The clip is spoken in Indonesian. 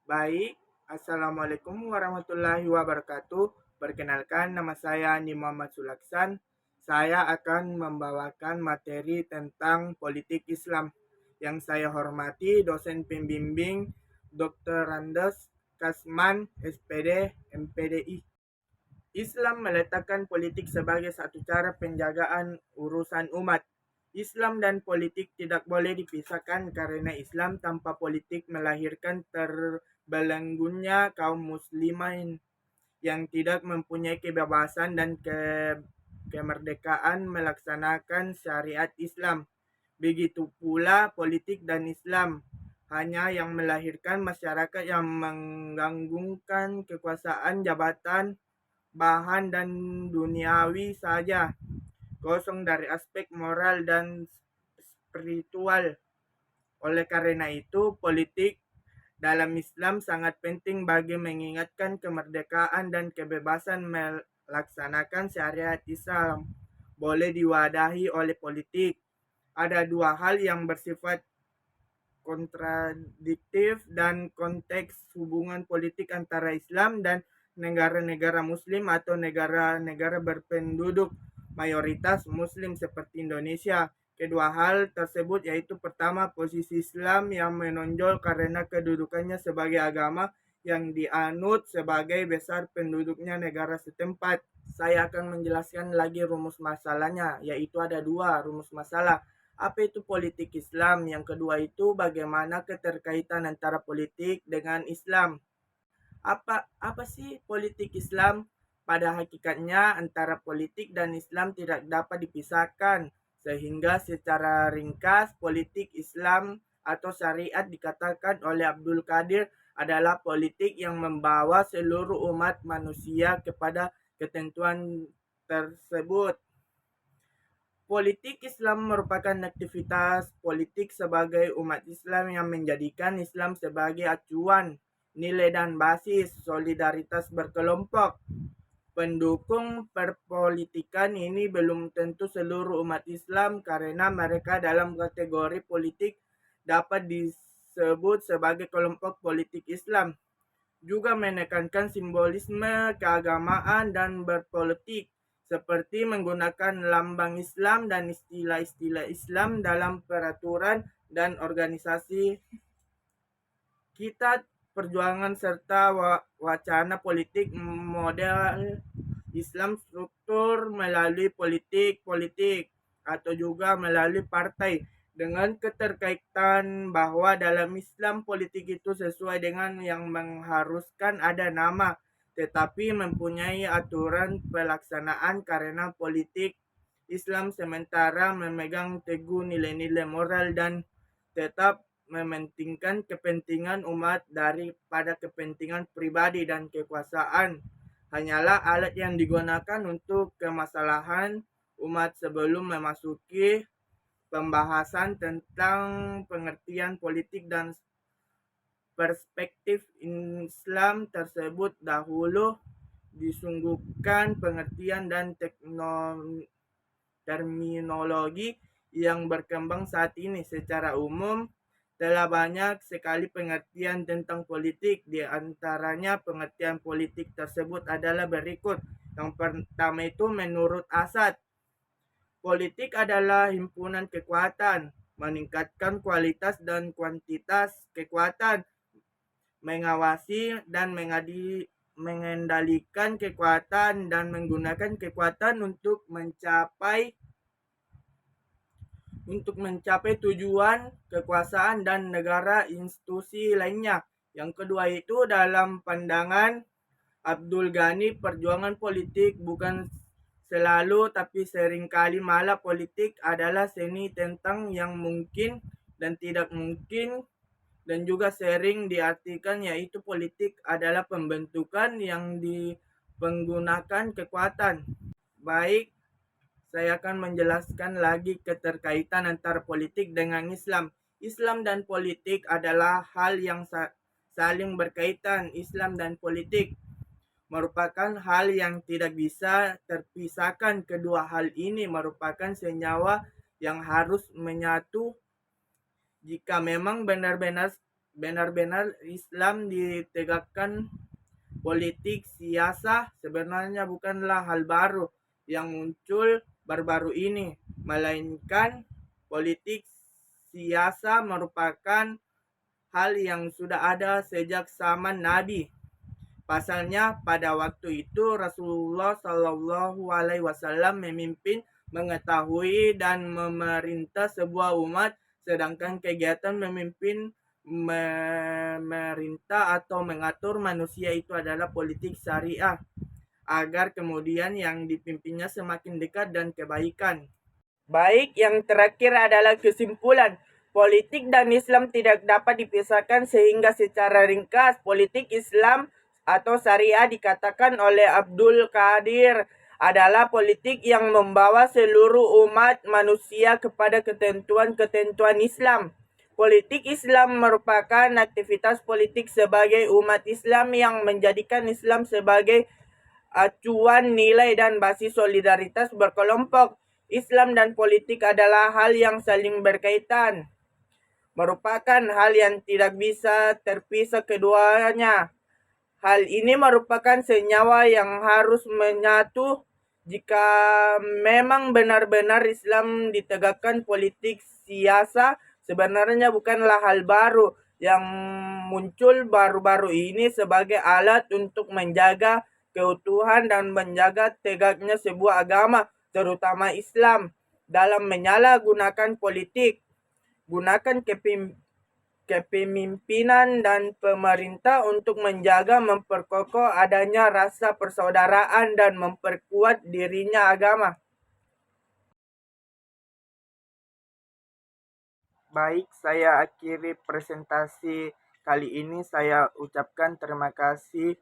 Baik, Assalamualaikum warahmatullahi wabarakatuh. Perkenalkan, nama saya Ani Muhammad Sulaksan. Saya akan membawakan materi tentang politik Islam. Yang saya hormati dosen pembimbing Dr. Randes Kasman, SPD, MPDI. Islam meletakkan politik sebagai satu cara penjagaan urusan umat. Islam dan politik tidak boleh dipisahkan karena Islam tanpa politik melahirkan terbelenggunya kaum muslimin yang tidak mempunyai kebebasan dan kemerdekaan melaksanakan syariat Islam. Begitu pula politik dan Islam hanya yang melahirkan masyarakat yang menggantungkan kekuasaan jabatan bahan dan duniawi saja, kosong dari aspek moral dan spiritual. Oleh karena itu, politik dalam Islam sangat penting bagi mengingatkan kemerdekaan dan kebebasan melaksanakan syariat Islam. Boleh diwadahi oleh politik. Ada dua hal yang bersifat kontradiktif dan konteks hubungan politik antara Islam dan negara-negara muslim atau negara-negara berpenduduk mayoritas muslim seperti Indonesia. Kedua hal tersebut yaitu pertama, posisi Islam yang menonjol karena kedudukannya sebagai agama yang dianut sebagai besar penduduknya negara setempat. Saya akan menjelaskan lagi rumus masalahnya, yaitu ada dua rumus masalah. Apa itu politik Islam? Yang kedua itu bagaimana keterkaitan antara politik dengan Islam. Apa sih politik Islam? Pada hakikatnya antara politik dan Islam tidak dapat dipisahkan, sehingga secara ringkas politik Islam atau syariat dikatakan oleh Abdul Qadir adalah politik yang membawa seluruh umat manusia kepada ketentuan tersebut. Politik Islam merupakan aktivitas politik sebagai umat Islam yang menjadikan Islam sebagai acuan, nilai dan basis solidaritas berkelompok. Pendukung perpolitikan ini belum tentu seluruh umat Islam karena mereka dalam kategori politik dapat disebut sebagai kelompok politik Islam. Juga menekankan simbolisme keagamaan dan berpolitik seperti menggunakan lambang Islam dan istilah-istilah Islam dalam peraturan dan organisasi kita, perjuangan serta wacana politik model Islam struktur melalui politik atau juga melalui partai, dengan keterkaitan bahwa dalam Islam politik itu sesuai dengan yang mengharuskan ada nama tetapi mempunyai aturan pelaksanaan karena politik Islam sementara memegang teguh nilai-nilai moral dan tetap mementingkan kepentingan umat daripada kepentingan pribadi dan kekuasaan hanyalah alat yang digunakan untuk kemaslahan umat. Sebelum memasuki pembahasan tentang pengertian politik dan perspektif Islam tersebut, dahulu disungguhkan pengertian dan terminologi yang berkembang saat ini. Secara umum, telah banyak sekali pengertian tentang politik. Di antaranya pengertian politik tersebut adalah berikut. Yang pertama itu menurut Asad, politik adalah himpunan kekuatan, meningkatkan kualitas dan kuantitas kekuatan, mengawasi dan mengendalikan kekuatan dan menggunakan kekuatan untuk mencapai tujuan kekuasaan dan negara institusi lainnya. Yang kedua itu dalam pandangan Abdul Ghani, perjuangan politik bukan selalu tapi seringkali malah politik adalah seni tentang yang mungkin dan tidak mungkin, dan juga sering diartikan yaitu politik adalah pembentukan yang menggunakan kekuatan. Baik, saya akan menjelaskan lagi keterkaitan antara politik dengan Islam. Islam dan politik adalah hal yang saling berkaitan. Islam dan politik merupakan hal yang tidak bisa terpisahkan. Kedua hal ini merupakan senyawa yang harus menyatu jika memang benar-benar benar-benar Islam ditegakkan politik siasa sebenarnya bukanlah hal baru yang muncul baru-baru ini, melainkan politik siasa merupakan hal yang sudah ada sejak zaman Nabi. Pasalnya pada waktu itu Rasulullah Shallallahu Alaihi Wasallam memimpin, mengetahui dan memerintah sebuah umat, sedangkan kegiatan memimpin, memerintah atau mengatur manusia itu adalah politik syariah, agar kemudian yang dipimpinnya semakin dekat dan kebaikan. Baik, yang terakhir adalah kesimpulan. Politik dan Islam tidak dapat dipisahkan sehingga secara ringkas politik Islam atau syariah dikatakan oleh Abdul Qadir adalah politik yang membawa seluruh umat manusia kepada ketentuan-ketentuan Islam. Politik Islam merupakan aktivitas politik sebagai umat Islam yang menjadikan Islam sebagai acuan nilai dan basis solidaritas berkelompok. Islam dan politik adalah hal yang saling berkaitan, merupakan hal yang tidak bisa terpisah keduanya. Hal ini merupakan senyawa yang harus menyatu. Jika memang benar-benar Islam ditegakkan politik siasa, sebenarnya bukanlah hal baru yang muncul baru-baru ini sebagai alat untuk menjaga keutuhan dan menjaga tegaknya sebuah agama, terutama Islam, dalam menyalahgunakan politik. Gunakan kepemimpinan dan pemerintah untuk menjaga, memperkokoh adanya rasa persaudaraan dan memperkuat dirinya agama. Baik, saya akhiri presentasi kali ini. Saya ucapkan terima kasih